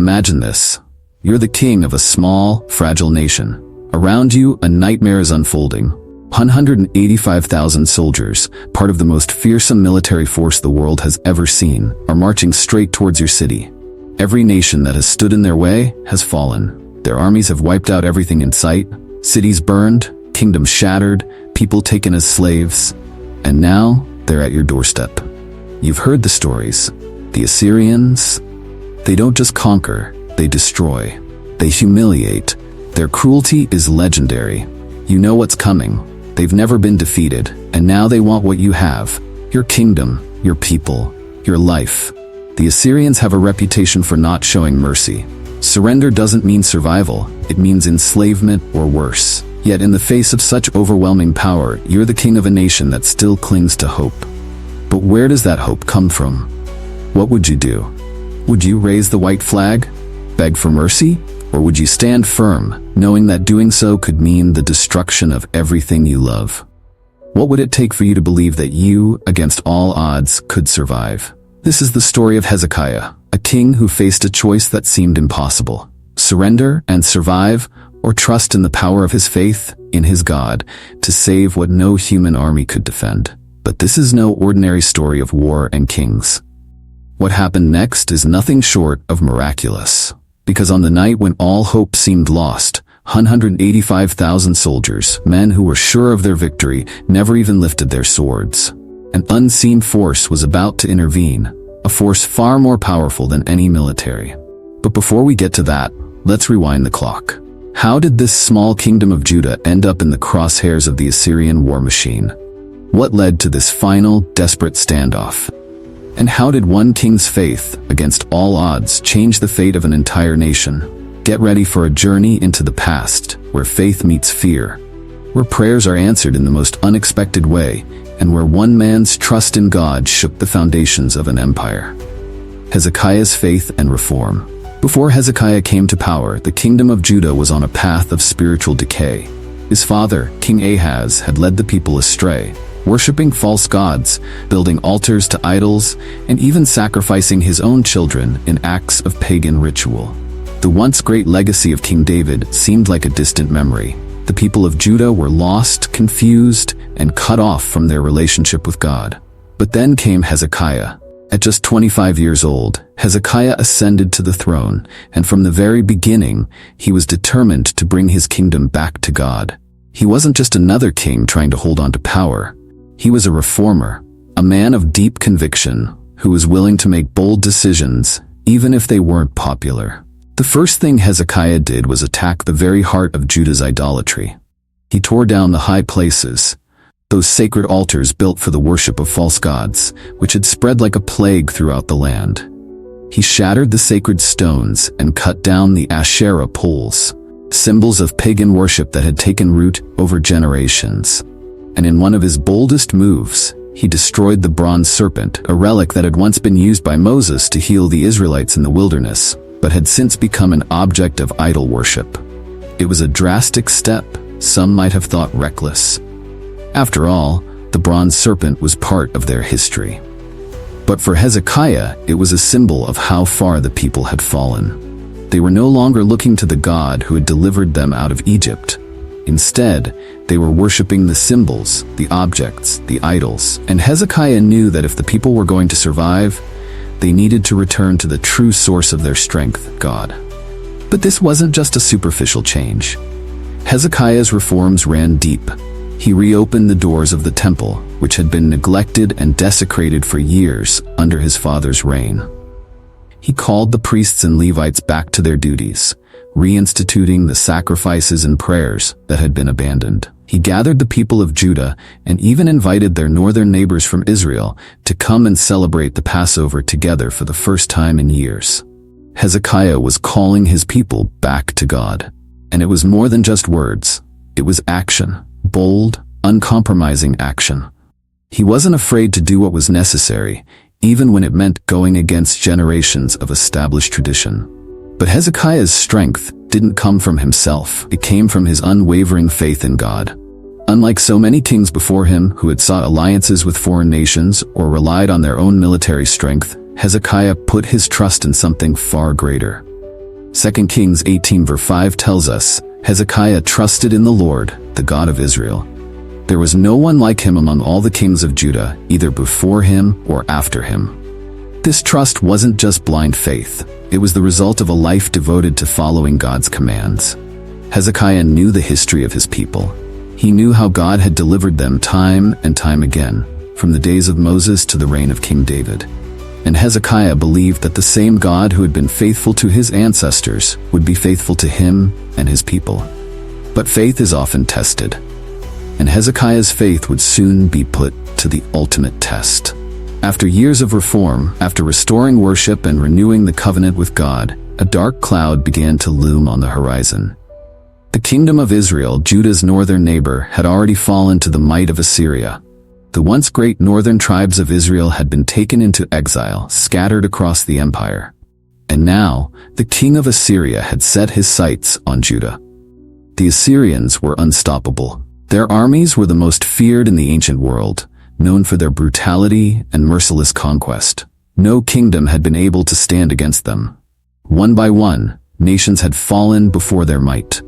Imagine this. You're the king of a small, fragile nation. Around you, a nightmare is unfolding. 185,000 soldiers, part of the most fearsome military force the world has ever seen, are marching straight towards your city. Every nation that has stood in their way has fallen. Their armies have wiped out everything in sight, cities burned, kingdoms shattered, people taken as slaves, and now they're at your doorstep. You've heard the stories. The Assyrians, they don't just conquer, they destroy. They humiliate. Their cruelty is legendary. You know what's coming. They've never been defeated, and now they want what you have. Your kingdom, your people, your life. The Assyrians have a reputation for not showing mercy. Surrender doesn't mean survival, it means enslavement or worse. Yet in the face of such overwhelming power, you're the king of a nation that still clings to hope. But where does that hope come from? What would you do? Would you raise the white flag? Beg for mercy? Or would you stand firm, knowing that doing so could mean the destruction of everything you love? What would it take for you to believe that you, against all odds, could survive? This is the story of Hezekiah, a king who faced a choice that seemed impossible. Surrender and survive, or trust in the power of his faith, in his God, to save what no human army could defend. But this is no ordinary story of war and kings. What happened next is nothing short of miraculous. Because on the night when all hope seemed lost, 185,000 soldiers, men who were sure of their victory, never even lifted their swords. An unseen force was about to intervene, a force far more powerful than any military. But before we get to that, let's rewind the clock. How did this small kingdom of Judah end up in the crosshairs of the Assyrian war machine? What led to this final, desperate standoff? And how did one king's faith, against all odds, change the fate of an entire nation? Get ready for a journey into the past, where faith meets fear, where prayers are answered in the most unexpected way, and where one man's trust in God shook the foundations of an empire. Hezekiah's faith and reform. Before Hezekiah came to power, the kingdom of Judah was on a path of spiritual decay. His father, King Ahaz, had led the people astray, worshipping false gods, building altars to idols, and even sacrificing his own children in acts of pagan ritual. The once great legacy of King David seemed like a distant memory. The people of Judah were lost, confused, and cut off from their relationship with God. But then came Hezekiah. At just 25 years old, Hezekiah ascended to the throne, and from the very beginning, he was determined to bring his kingdom back to God. He wasn't just another king trying to hold on to power. He was a reformer, a man of deep conviction, who was willing to make bold decisions, even if they weren't popular. The first thing Hezekiah did was attack the very heart of Judah's idolatry. He tore down the high places, those sacred altars built for the worship of false gods, which had spread like a plague throughout the land. He shattered the sacred stones and cut down the Asherah poles, symbols of pagan worship that had taken root over generations. And in one of his boldest moves, he destroyed the bronze serpent, a relic that had once been used by Moses to heal the Israelites in the wilderness, but had since become an object of idol worship. It was a drastic step, some might have thought reckless. After all, the bronze serpent was part of their history. But for Hezekiah, it was a symbol of how far the people had fallen. They were no longer looking to the God who had delivered them out of Egypt. Instead, they were worshiping the symbols, the objects, the idols, and Hezekiah knew that if the people were going to survive, they needed to return to the true source of their strength, God. But this wasn't just a superficial change. Hezekiah's reforms ran deep. He reopened the doors of the temple, which had been neglected and desecrated for years under his father's reign. He called the priests and Levites back to their duties, reinstituting the sacrifices and prayers that had been abandoned. He gathered the people of Judah and even invited their northern neighbors from Israel to come and celebrate the Passover together for the first time in years. Hezekiah was calling his people back to God. And it was more than just words. It was action, bold, uncompromising action. He wasn't afraid to do what was necessary, even when it meant going against generations of established tradition. But Hezekiah's strength didn't come from himself. It came from his unwavering faith in God. Unlike so many kings before him who had sought alliances with foreign nations or relied on their own military strength, Hezekiah put his trust in something far greater. 2 Kings 18 verse 5 tells us, Hezekiah trusted in the Lord, the God of Israel. There was no one like him among all the kings of Judah, either before him or after him. This trust wasn't just blind faith. It was the result of a life devoted to following God's commands. Hezekiah knew the history of his people. He knew how God had delivered them time and time again, from the days of Moses to the reign of King David. And Hezekiah believed that the same God who had been faithful to his ancestors would be faithful to him and his people. But faith is often tested, and Hezekiah's faith would soon be put to the ultimate test. After years of reform, after restoring worship and renewing the covenant with God, a dark cloud began to loom on the horizon. The kingdom of Israel, Judah's northern neighbor, had already fallen to the might of Assyria. The once great northern tribes of Israel had been taken into exile, scattered across the empire. And now, the king of Assyria had set his sights on Judah. The Assyrians were unstoppable. Their armies were the most feared in the ancient world, known for their brutality and merciless conquest. No kingdom had been able to stand against them. One by one, nations had fallen before their might.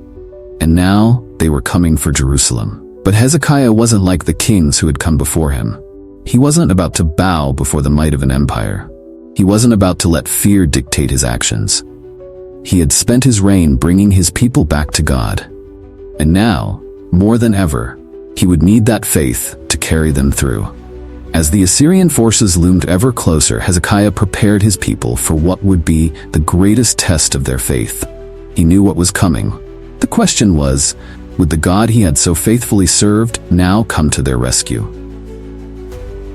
And now, they were coming for Jerusalem. But Hezekiah wasn't like the kings who had come before him. He wasn't about to bow before the might of an empire. He wasn't about to let fear dictate his actions. He had spent his reign bringing his people back to God. And now, more than ever, he would need that faith to carry them through. As the Assyrian forces loomed ever closer, Hezekiah prepared his people for what would be the greatest test of their faith. He knew what was coming. The question was, would the God he had so faithfully served now come to their rescue?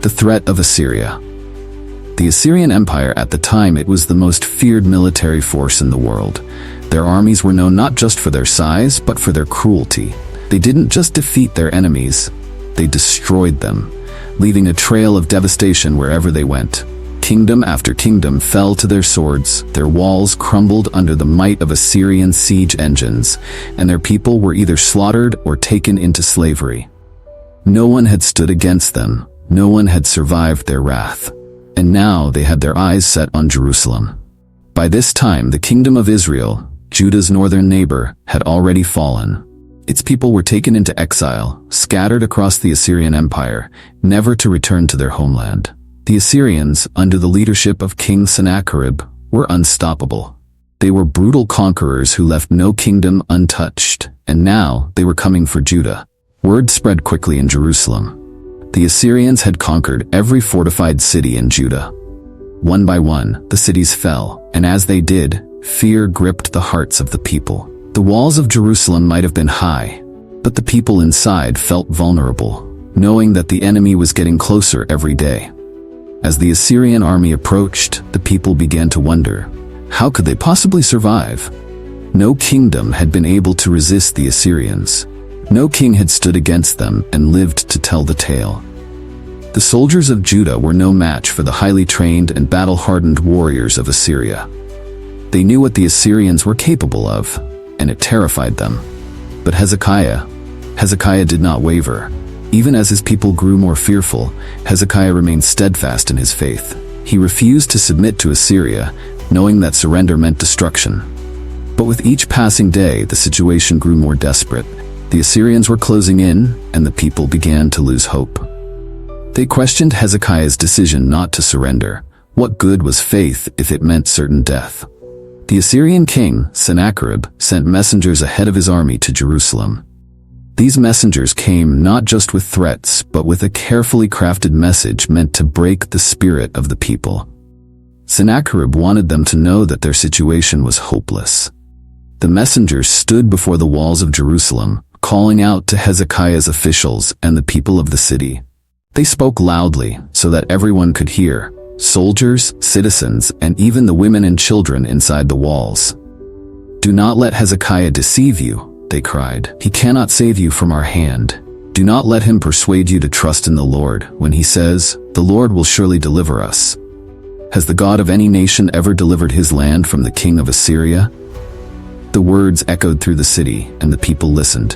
The threat of Assyria. The Assyrian Empire at the time, it was the most feared military force in the world. Their armies were known not just for their size, but for their cruelty. They didn't just defeat their enemies, they destroyed them, leaving a trail of devastation wherever they went. Kingdom after kingdom fell to their swords, their walls crumbled under the might of Assyrian siege engines, and their people were either slaughtered or taken into slavery. No one had stood against them, no one had survived their wrath. And now they had their eyes set on Jerusalem. By this time, the kingdom of Israel, Judah's northern neighbor, had already fallen. Its people were taken into exile, scattered across the Assyrian Empire, never to return to their homeland. The Assyrians, under the leadership of King Sennacherib, were unstoppable. They were brutal conquerors who left no kingdom untouched, and now they were coming for Judah. Word spread quickly in Jerusalem. The Assyrians had conquered every fortified city in Judah. One by one, the cities fell, and as they did, fear gripped the hearts of the people. The walls of Jerusalem might have been high, but the people inside felt vulnerable, knowing that the enemy was getting closer every day. As the Assyrian army approached, the people began to wonder, how could they possibly survive? No kingdom had been able to resist the Assyrians. No king had stood against them and lived to tell the tale. The soldiers of Judah were no match for the highly trained and battle-hardened warriors of Assyria. They knew what the Assyrians were capable of, and it terrified them. But Hezekiah did not waver. Even as his people grew more fearful, Hezekiah remained steadfast in his faith. He refused to submit to Assyria, knowing that surrender meant destruction. But with each passing day, the situation grew more desperate. The Assyrians were closing in, and the people began to lose hope. They questioned Hezekiah's decision not to surrender. What good was faith if it meant certain death? The Assyrian king, Sennacherib, sent messengers ahead of his army to Jerusalem. These messengers came not just with threats, but with a carefully crafted message meant to break the spirit of the people. Sennacherib wanted them to know that their situation was hopeless. The messengers stood before the walls of Jerusalem, calling out to Hezekiah's officials and the people of the city. They spoke loudly so that everyone could hear, soldiers, citizens, and even the women and children inside the walls. "Do not let Hezekiah deceive you," they cried. "He cannot save you from our hand. Do not let him persuade you to trust in the Lord when he says, 'The Lord will surely deliver us.' Has the God of any nation ever delivered his land from the king of Assyria?" The words echoed through the city, and the people listened.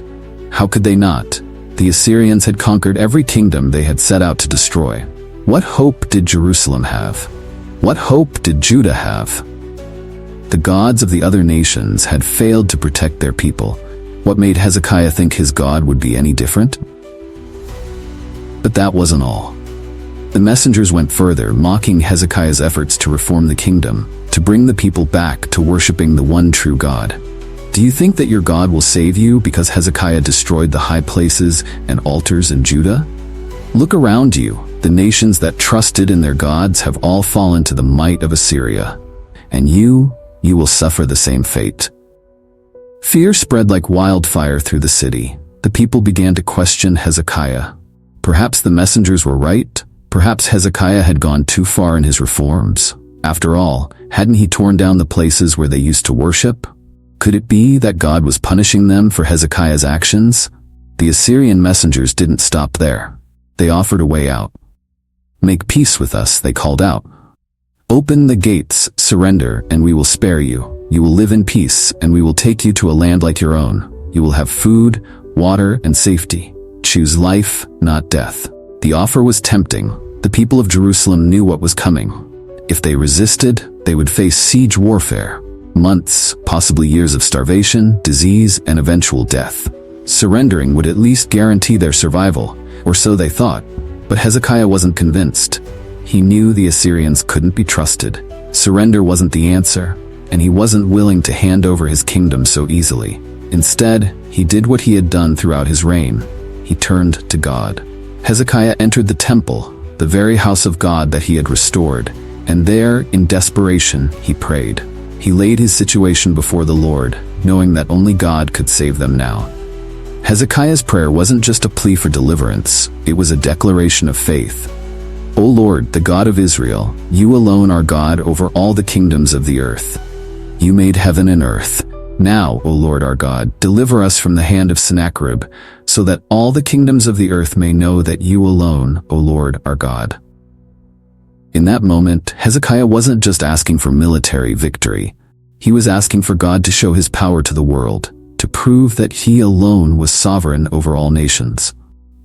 How could they not? The Assyrians had conquered every kingdom they had set out to destroy. What hope did Jerusalem have? What hope did Judah have? The gods of the other nations had failed to protect their people. What made Hezekiah think his God would be any different? But that wasn't all. The messengers went further, mocking Hezekiah's efforts to reform the kingdom, to bring the people back to worshiping the one true God. Do you think that your God will save you because Hezekiah destroyed the high places and altars in Judah? Look around you. The nations that trusted in their gods have all fallen to the might of Assyria. And you will suffer the same fate. Fear spread like wildfire through the city. The people began to question Hezekiah. Perhaps the messengers were right. Perhaps Hezekiah had gone too far in his reforms. After all, hadn't he torn down the places where they used to worship? Could it be that God was punishing them for Hezekiah's actions? The Assyrian messengers didn't stop there. They offered a way out. "Make peace with us," they called out. "Open the gates, surrender, and we will spare you. You will live in peace, and we will take you to a land like your own. You will have food, water, and safety. Choose life, not death." The offer was tempting. The people of Jerusalem knew what was coming. If they resisted, they would face siege warfare. Months, possibly years of starvation, disease, and eventual death. Surrendering would at least guarantee their survival, or so they thought. But Hezekiah wasn't convinced. He knew the Assyrians couldn't be trusted. Surrender wasn't the answer, and he wasn't willing to hand over his kingdom so easily. Instead, he did what he had done throughout his reign. He turned to God. Hezekiah entered the temple, the very house of God that he had restored, and there, in desperation, he prayed. He laid his situation before the Lord, knowing that only God could save them now. Hezekiah's prayer wasn't just a plea for deliverance, it was a declaration of faith. "O Lord, the God of Israel, you alone are God over all the kingdoms of the earth. You made heaven and earth. Now, O Lord our God, deliver us from the hand of Sennacherib, so that all the kingdoms of the earth may know that you alone, O Lord, are God." In that moment, Hezekiah wasn't just asking for military victory. He was asking for God to show his power to the world, to prove that he alone was sovereign over all nations.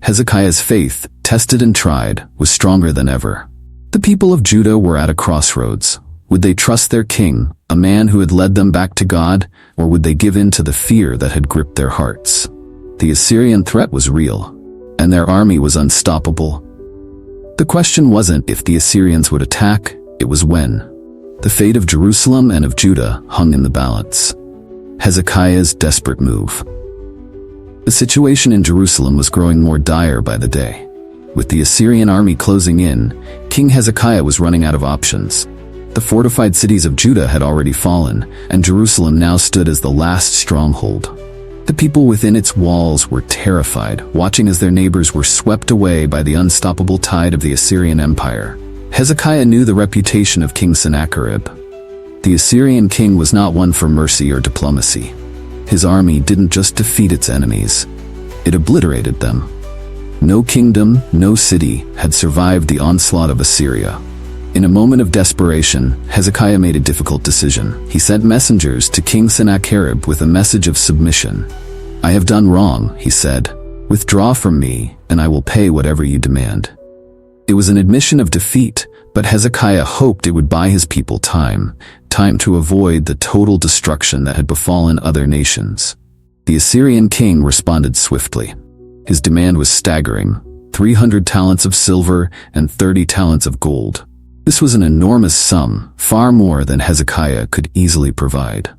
Hezekiah's faith, tested and tried, was stronger than ever. The people of Judah were at a crossroads. Would they trust their king, a man who had led them back to God, or would they give in to the fear that had gripped their hearts? The Assyrian threat was real, and their army was unstoppable. The question wasn't if the Assyrians would attack, it was when. The fate of Jerusalem and of Judah hung in the balance. Hezekiah's desperate move. The situation in Jerusalem was growing more dire by the day. With the Assyrian army closing in, King Hezekiah was running out of options. The fortified cities of Judah had already fallen, and Jerusalem now stood as the last stronghold. The people within its walls were terrified, watching as their neighbors were swept away by the unstoppable tide of the Assyrian Empire. Hezekiah knew the reputation of King Sennacherib. The Assyrian king was not one for mercy or diplomacy. His army didn't just defeat its enemies, it obliterated them. No kingdom, no city had survived the onslaught of Assyria. In a moment of desperation, Hezekiah made a difficult decision. He sent messengers to King Sennacherib with a message of submission. "I have done wrong," he said. "Withdraw from me, and I will pay whatever you demand." It was an admission of defeat, but Hezekiah hoped it would buy his people time to avoid the total destruction that had befallen other nations. The Assyrian king responded swiftly. His demand was staggering: 300 talents of silver and 30 talents of gold. This was an enormous sum, far more than Hezekiah could easily provide.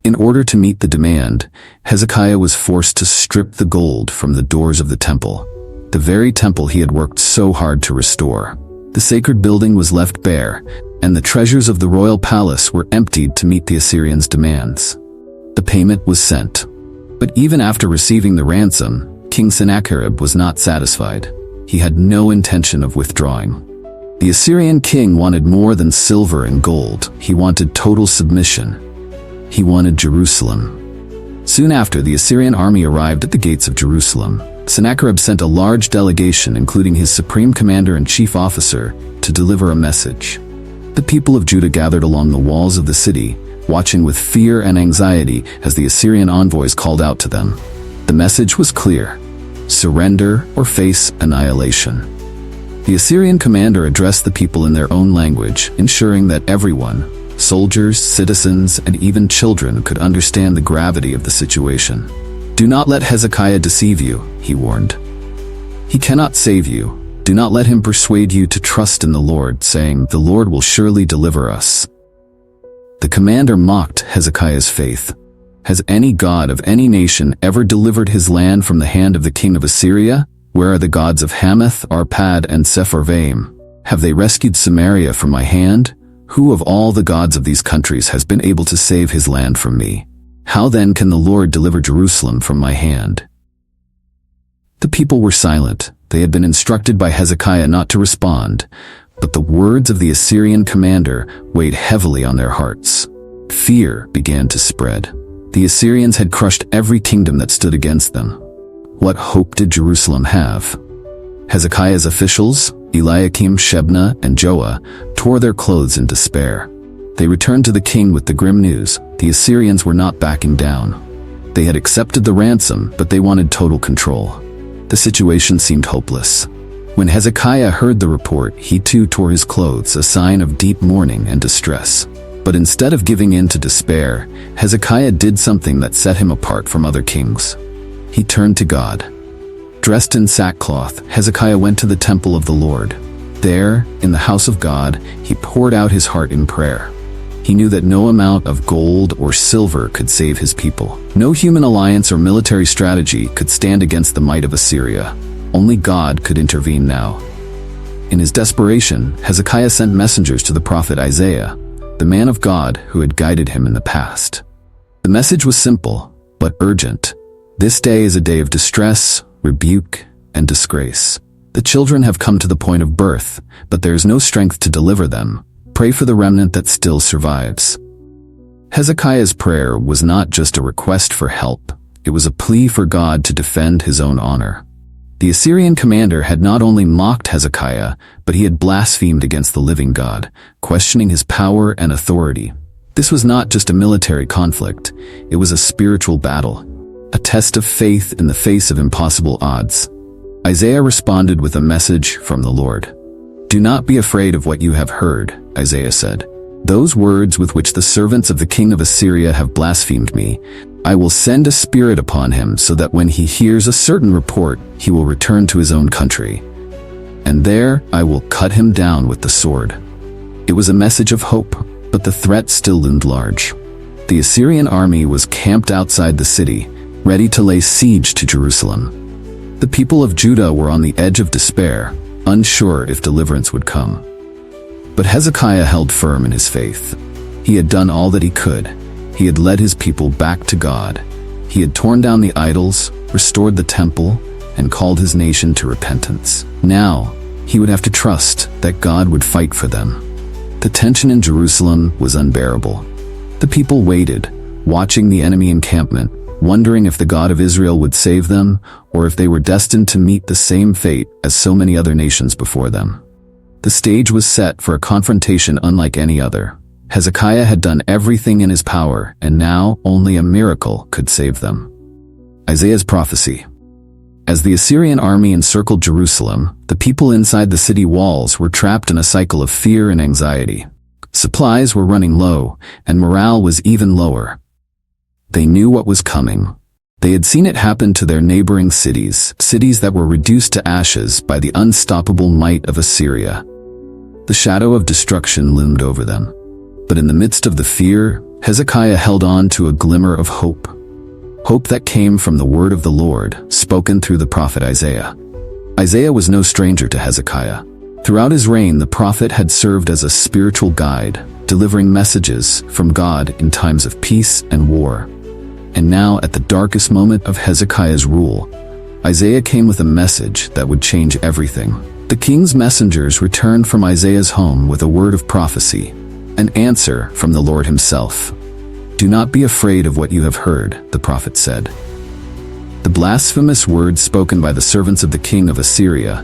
In order to meet the demand, Hezekiah was forced to strip the gold from the doors of the temple, the very temple he had worked so hard to restore. The sacred building was left bare, and the treasures of the royal palace were emptied to meet the Assyrians' demands. The payment was sent. But even after receiving the ransom, King Sennacherib was not satisfied. He had no intention of withdrawing. The Assyrian king wanted more than silver and gold. He wanted total submission. He wanted Jerusalem. Soon after, the Assyrian army arrived at the gates of Jerusalem. Sennacherib sent a large delegation, including his supreme commander and chief officer, to deliver a message. The people of Judah gathered along the walls of the city, watching with fear and anxiety as the Assyrian envoys called out to them. The message was clear: surrender or face annihilation. The Assyrian commander addressed the people in their own language, ensuring that everyone, soldiers, citizens, and even children could understand the gravity of the situation. "Do not let Hezekiah deceive you," he warned. "He cannot save you. Do not let him persuade you to trust in the Lord, saying, 'The Lord will surely deliver us.'" The commander mocked Hezekiah's faith. "Has any god of any nation ever delivered his land from the hand of the king of Assyria? Where are the gods of Hamath, Arpad, and Sepharvaim? Have they rescued Samaria from my hand? Who of all the gods of these countries has been able to save his land from me? How then can the Lord deliver Jerusalem from my hand?" The people were silent. They had been instructed by Hezekiah not to respond, but the words of the Assyrian commander weighed heavily on their hearts. Fear began to spread. The Assyrians had crushed every kingdom that stood against them. What hope did Jerusalem have? Hezekiah's officials, Eliakim, Shebna, and Joah, tore their clothes in despair. They returned to the king with the grim news: the Assyrians were not backing down. They had accepted the ransom, but they wanted total control. The situation seemed hopeless. When Hezekiah heard the report, he too tore his clothes, a sign of deep mourning and distress. But instead of giving in to despair, Hezekiah did something that set him apart from other kings. He turned to God. Dressed in sackcloth, Hezekiah went to the temple of the Lord. There, in the house of God, he poured out his heart in prayer. He knew that no amount of gold or silver could save his people. No human alliance or military strategy could stand against the might of Assyria. Only God could intervene now. In his desperation, Hezekiah sent messengers to the prophet Isaiah, the man of God who had guided him in the past. The message was simple, but urgent. "This day is a day of distress, rebuke, and disgrace. The children have come to the point of birth, but there is no strength to deliver them. Pray for the remnant that still survives." Hezekiah's prayer was not just a request for help, it was a plea for God to defend his own honor. The Assyrian commander had not only mocked Hezekiah, but he had blasphemed against the living God, questioning his power and authority. This was not just a military conflict, it was a spiritual battle, a test of faith in the face of impossible odds. Isaiah responded with a message from the Lord. "Do not be afraid of what you have heard," Isaiah said. "Those words with which the servants of the king of Assyria have blasphemed me, I will send a spirit upon him so that when he hears a certain report, he will return to his own country. And there I will cut him down with the sword." It was a message of hope, but the threat still loomed large. The Assyrian army was camped outside the city, ready to lay siege to Jerusalem. The people of Judah were on the edge of despair, unsure if deliverance would come. But Hezekiah held firm in his faith. He had done all that he could. He had led his people back to God. He had torn down the idols, restored the temple, and called his nation to repentance. Now, he would have to trust that God would fight for them. The tension in Jerusalem was unbearable. The people waited, watching the enemy encampment, wondering if the God of Israel would save them, or if they were destined to meet the same fate as so many other nations before them. The stage was set for a confrontation unlike any other. Hezekiah had done everything in his power, and now only a miracle could save them. Isaiah's prophecy. As the Assyrian army encircled Jerusalem, the people inside the city walls were trapped in a cycle of fear and anxiety. Supplies were running low, and morale was even lower. They knew what was coming. They had seen it happen to their neighboring cities, cities that were reduced to ashes by the unstoppable might of Assyria. The shadow of destruction loomed over them. But in the midst of the fear, Hezekiah held on to a glimmer of hope. Hope that came from the word of the Lord, spoken through the prophet Isaiah. Isaiah was no stranger to Hezekiah. Throughout his reign, the prophet had served as a spiritual guide, delivering messages from God in times of peace and war. And now, at the darkest moment of Hezekiah's rule, Isaiah came with a message that would change everything. The king's messengers returned from Isaiah's home with a word of prophecy, an answer from the Lord himself. "Do not be afraid of what you have heard," the prophet said. The blasphemous words spoken by the servants of the king of Assyria.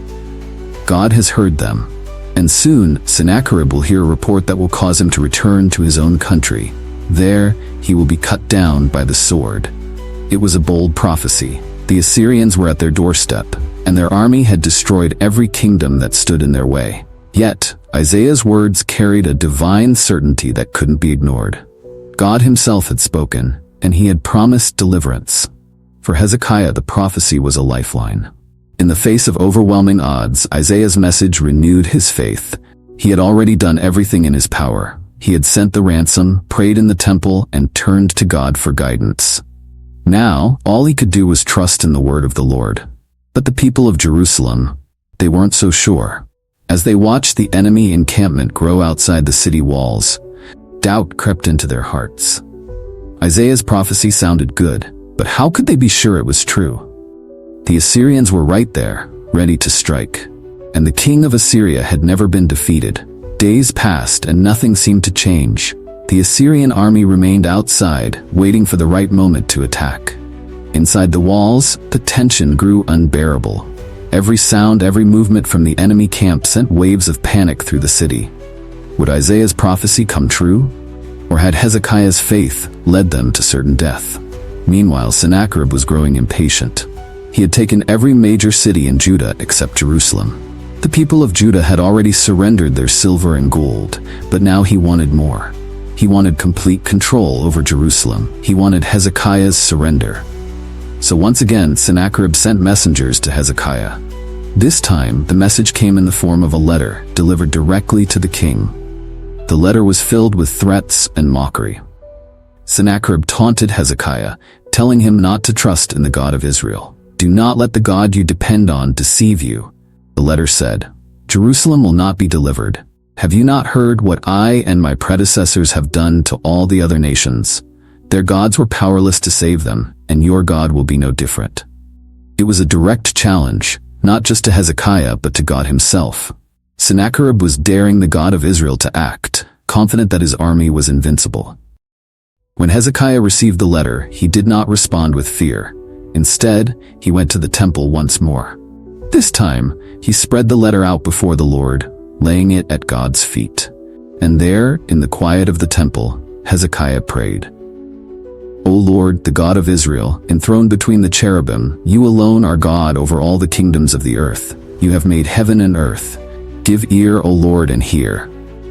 God has heard them, and soon Sennacherib will hear a report that will cause him to return to his own country. There, he will be cut down by the sword. It was a bold prophecy. The Assyrians were at their doorstep, and their army had destroyed every kingdom that stood in their way. Yet, Isaiah's words carried a divine certainty that couldn't be ignored. God himself had spoken, and he had promised deliverance. For Hezekiah, the prophecy was a lifeline. In the face of overwhelming odds, Isaiah's message renewed his faith. He had already done everything in his power. He had sent the ransom, prayed in the temple, and turned to God for guidance. Now, all he could do was trust in the word of the Lord. But the people of Jerusalem, they weren't so sure. As they watched the enemy encampment grow outside the city walls, doubt crept into their hearts. Isaiah's prophecy sounded good, but how could they be sure it was true? The Assyrians were right there, ready to strike. And the king of Assyria had never been defeated. Days passed and nothing seemed to change. The Assyrian army remained outside, waiting for the right moment to attack. Inside the walls, the tension grew unbearable. Every sound, every movement from the enemy camp sent waves of panic through the city. Would Isaiah's prophecy come true? Or had Hezekiah's faith led them to certain death? Meanwhile, Sennacherib was growing impatient. He had taken every major city in Judah except Jerusalem. The people of Judah had already surrendered their silver and gold, but now he wanted more. He wanted complete control over Jerusalem. He wanted Hezekiah's surrender. So once again, Sennacherib sent messengers to Hezekiah. This time, the message came in the form of a letter delivered directly to the king. The letter was filled with threats and mockery. Sennacherib taunted Hezekiah, telling him not to trust in the God of Israel. Do not let the God you depend on deceive you. The letter said, Jerusalem will not be delivered. Have you not heard what I and my predecessors have done to all the other nations? Their gods were powerless to save them, and your God will be no different. It was a direct challenge, not just to Hezekiah but to God himself. Sennacherib was daring the God of Israel to act, confident that his army was invincible. When Hezekiah received the letter, he did not respond with fear. Instead, he went to the temple once more. This time, he spread the letter out before the Lord, laying it at God's feet. And there, in the quiet of the temple, Hezekiah prayed. O Lord, the God of Israel, enthroned between the cherubim, you alone are God over all the kingdoms of the earth. You have made heaven and earth. Give ear, O Lord, and hear.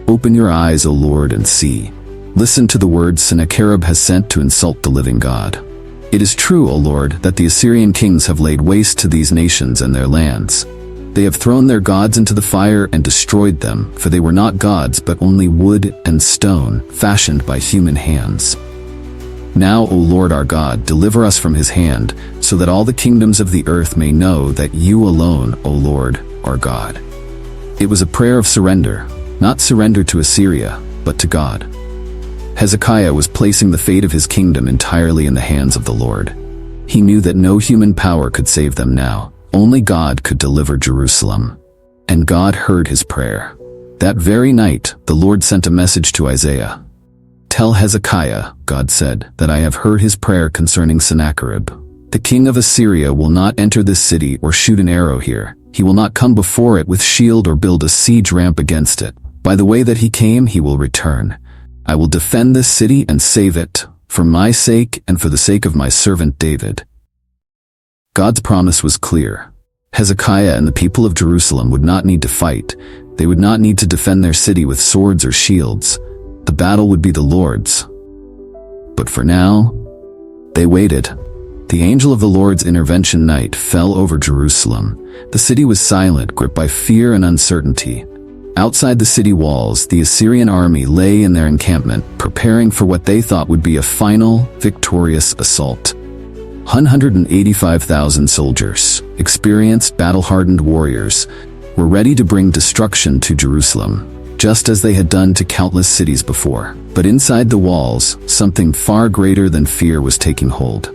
Open your eyes, O Lord, and see. Listen to the words Sennacherib has sent to insult the living God. It is true, O Lord, that the Assyrian kings have laid waste to these nations and their lands. They have thrown their gods into the fire and destroyed them, for they were not gods but only wood and stone, fashioned by human hands. Now, O Lord our God, deliver us from his hand, so that all the kingdoms of the earth may know that you alone, O Lord, are God. It was a prayer of surrender, not surrender to Assyria, but to God. Hezekiah was placing the fate of his kingdom entirely in the hands of the Lord. He knew that no human power could save them now. Only God could deliver Jerusalem. And God heard his prayer. That very night, the Lord sent a message to Isaiah. Tell Hezekiah, God said, that I have heard his prayer concerning Sennacherib. The king of Assyria will not enter this city or shoot an arrow here. He will not come before it with shield or build a siege ramp against it. By the way that he came, he will return. I will defend this city and save it, for my sake and for the sake of my servant David. God's promise was clear. Hezekiah and the people of Jerusalem would not need to fight. They would not need to defend their city with swords or shields. The battle would be the Lord's. But for now, they waited. The angel of the Lord's intervention night fell over Jerusalem. The city was silent, gripped by fear and uncertainty. Outside the city walls, the Assyrian army lay in their encampment, preparing for what they thought would be a final, victorious assault. 185,000 soldiers, experienced, battle-hardened warriors, were ready to bring destruction to Jerusalem, just as they had done to countless cities before. But inside the walls, something far greater than fear was taking hold.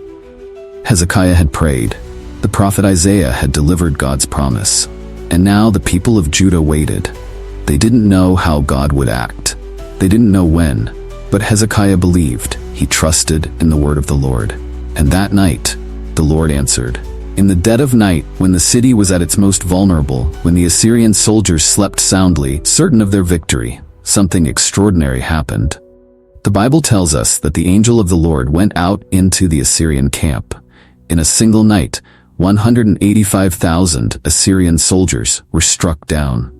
Hezekiah had prayed. The prophet Isaiah had delivered God's promise. And now the people of Judah waited. They didn't know how God would act. They didn't know when. But Hezekiah believed. He trusted in the word of the Lord. And that night, the Lord answered. In the dead of night, when the city was at its most vulnerable, when the Assyrian soldiers slept soundly, certain of their victory, something extraordinary happened. The Bible tells us that the angel of the Lord went out into the Assyrian camp. In a single night, 185,000 Assyrian soldiers were struck down.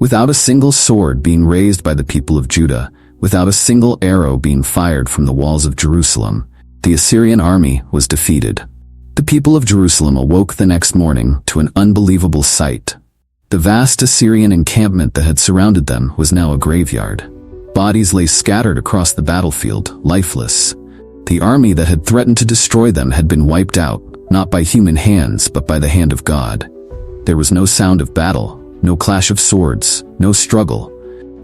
Without a single sword being raised by the people of Judah, without a single arrow being fired from the walls of Jerusalem, the Assyrian army was defeated. The people of Jerusalem awoke the next morning to an unbelievable sight. The vast Assyrian encampment that had surrounded them was now a graveyard. Bodies lay scattered across the battlefield, lifeless. The army that had threatened to destroy them had been wiped out, not by human hands but by the hand of God. There was no sound of battle, no clash of swords, no struggle.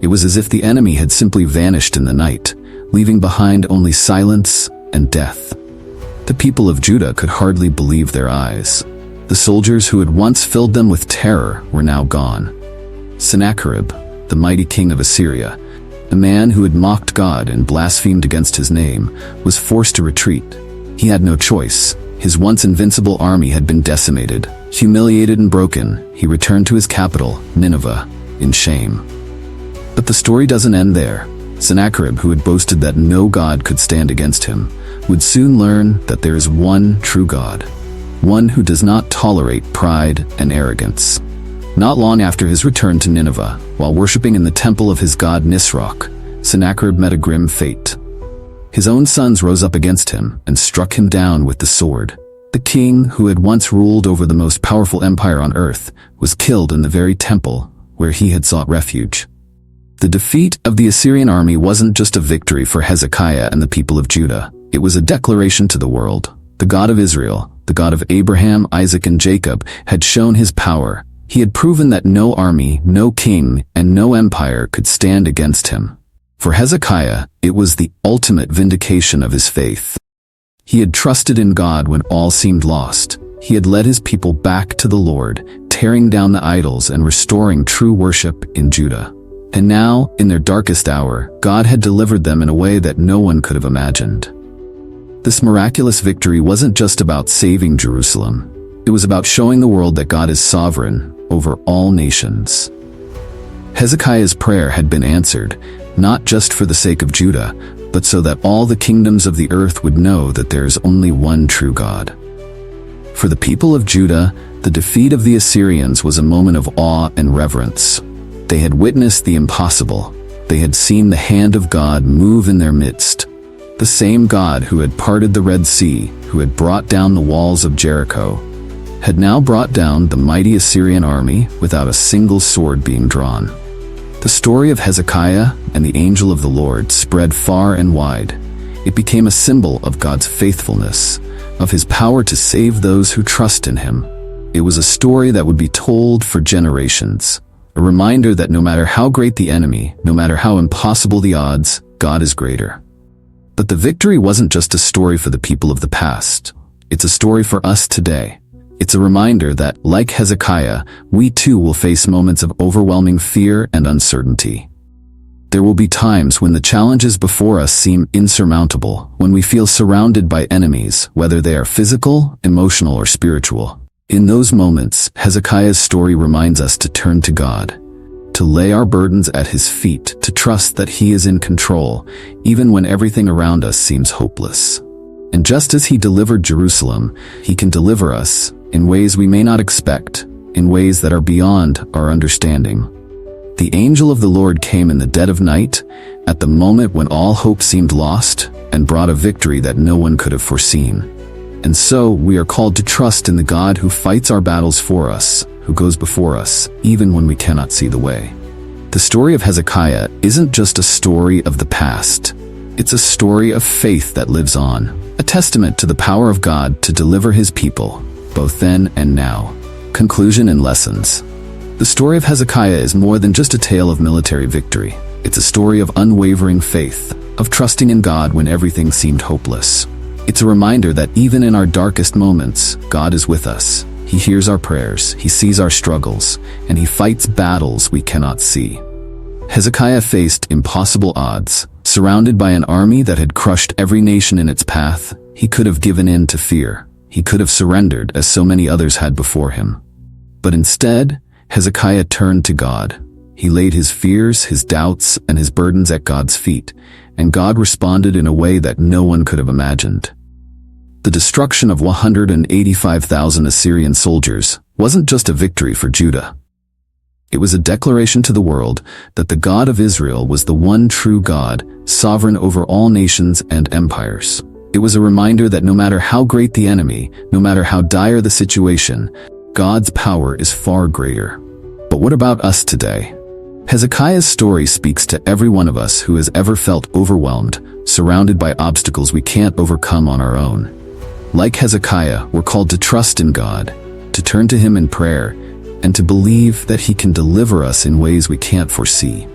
It was as if the enemy had simply vanished in the night, leaving behind only silence and death. The people of Judah could hardly believe their eyes. The soldiers who had once filled them with terror were now gone. Sennacherib, the mighty king of Assyria, a man who had mocked God and blasphemed against his name, was forced to retreat. He had no choice. His once invincible army had been decimated. Humiliated and broken, he returned to his capital, Nineveh, in shame. But the story doesn't end there. Sennacherib, who had boasted that no god could stand against him, would soon learn that there is one true God, one who does not tolerate pride and arrogance. Not long after his return to Nineveh, while worshipping in the temple of his god Nisroch, Sennacherib met a grim fate. His own sons rose up against him and struck him down with the sword. The king, who had once ruled over the most powerful empire on earth, was killed in the very temple where he had sought refuge. The defeat of the Assyrian army wasn't just a victory for Hezekiah and the people of Judah. It was a declaration to the world. The God of Israel, the God of Abraham, Isaac, and Jacob, had shown his power. He had proven that no army, no king, and no empire could stand against him. For Hezekiah, it was the ultimate vindication of his faith. He had trusted in God when all seemed lost. He had led his people back to the Lord, tearing down the idols and restoring true worship in Judah. And now, in their darkest hour, God had delivered them in a way that no one could have imagined. This miraculous victory wasn't just about saving Jerusalem. It was about showing the world that God is sovereign over all nations. Hezekiah's prayer had been answered, not just for the sake of Judah, but so that all the kingdoms of the earth would know that there is only one true God. For the people of Judah, the defeat of the Assyrians was a moment of awe and reverence. They had witnessed the impossible. They had seen the hand of God move in their midst. The same God who had parted the Red Sea, who had brought down the walls of Jericho, had now brought down the mighty Assyrian army without a single sword being drawn. The story of Hezekiah and the angel of the Lord spread far and wide. It became a symbol of God's faithfulness, of his power to save those who trust in him. It was a story that would be told for generations, a reminder that no matter how great the enemy, no matter how impossible the odds, God is greater. But the victory wasn't just a story for the people of the past. It's a story for us today. It's a reminder that, like Hezekiah, we too will face moments of overwhelming fear and uncertainty. There will be times when the challenges before us seem insurmountable, when we feel surrounded by enemies, whether they are physical, emotional, or spiritual. In those moments, Hezekiah's story reminds us to turn to God, to lay our burdens at his feet, to trust that he is in control, even when everything around us seems hopeless. And just as he delivered Jerusalem, he can deliver us in ways we may not expect, in ways that are beyond our understanding. The angel of the Lord came in the dead of night, at the moment when all hope seemed lost, and brought a victory that no one could have foreseen. And so, we are called to trust in the God who fights our battles for us, who goes before us, even when we cannot see the way. The story of Hezekiah isn't just a story of the past. It's a story of faith that lives on, a testament to the power of God to deliver his people, both then and now. Conclusion and lessons. The story of Hezekiah is more than just a tale of military victory. It's a story of unwavering faith, of trusting in God when everything seemed hopeless. It's a reminder that even in our darkest moments, God is with us. He hears our prayers, he sees our struggles, and he fights battles we cannot see. Hezekiah faced impossible odds. Surrounded by an army that had crushed every nation in its path, he could have given in to fear. He could have surrendered as so many others had before him. But instead, Hezekiah turned to God. He laid his fears, his doubts, and his burdens at God's feet, and God responded in a way that no one could have imagined. The destruction of 185,000 Assyrian soldiers wasn't just a victory for Judah. It was a declaration to the world that the God of Israel was the one true God, sovereign over all nations and empires. It was a reminder that no matter how great the enemy, no matter how dire the situation, God's power is far greater. But what about us today? Hezekiah's story speaks to every one of us who has ever felt overwhelmed, surrounded by obstacles we can't overcome on our own. Like Hezekiah, we're called to trust in God, to turn to Him in prayer, and to believe that He can deliver us in ways we can't foresee.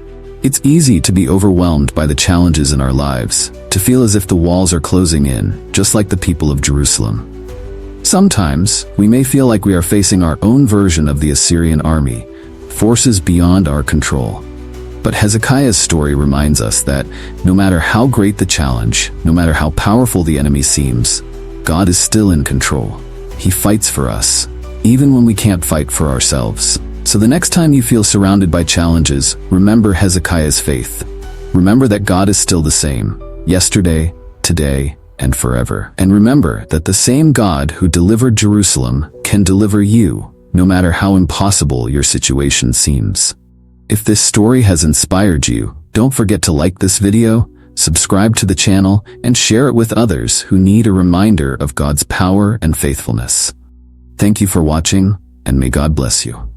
It's easy to be overwhelmed by the challenges in our lives, to feel as if the walls are closing in, just like the people of Jerusalem. Sometimes, we may feel like we are facing our own version of the Assyrian army, forces beyond our control. But Hezekiah's story reminds us that no matter how great the challenge, no matter how powerful the enemy seems, God is still in control. He fights for us, even when we can't fight for ourselves. So the next time you feel surrounded by challenges, remember Hezekiah's faith. Remember that God is still the same, yesterday, today, and forever. And remember that the same God who delivered Jerusalem can deliver you, no matter how impossible your situation seems. If this story has inspired you, don't forget to like this video, subscribe to the channel, and share it with others who need a reminder of God's power and faithfulness. Thank you for watching, and may God bless you.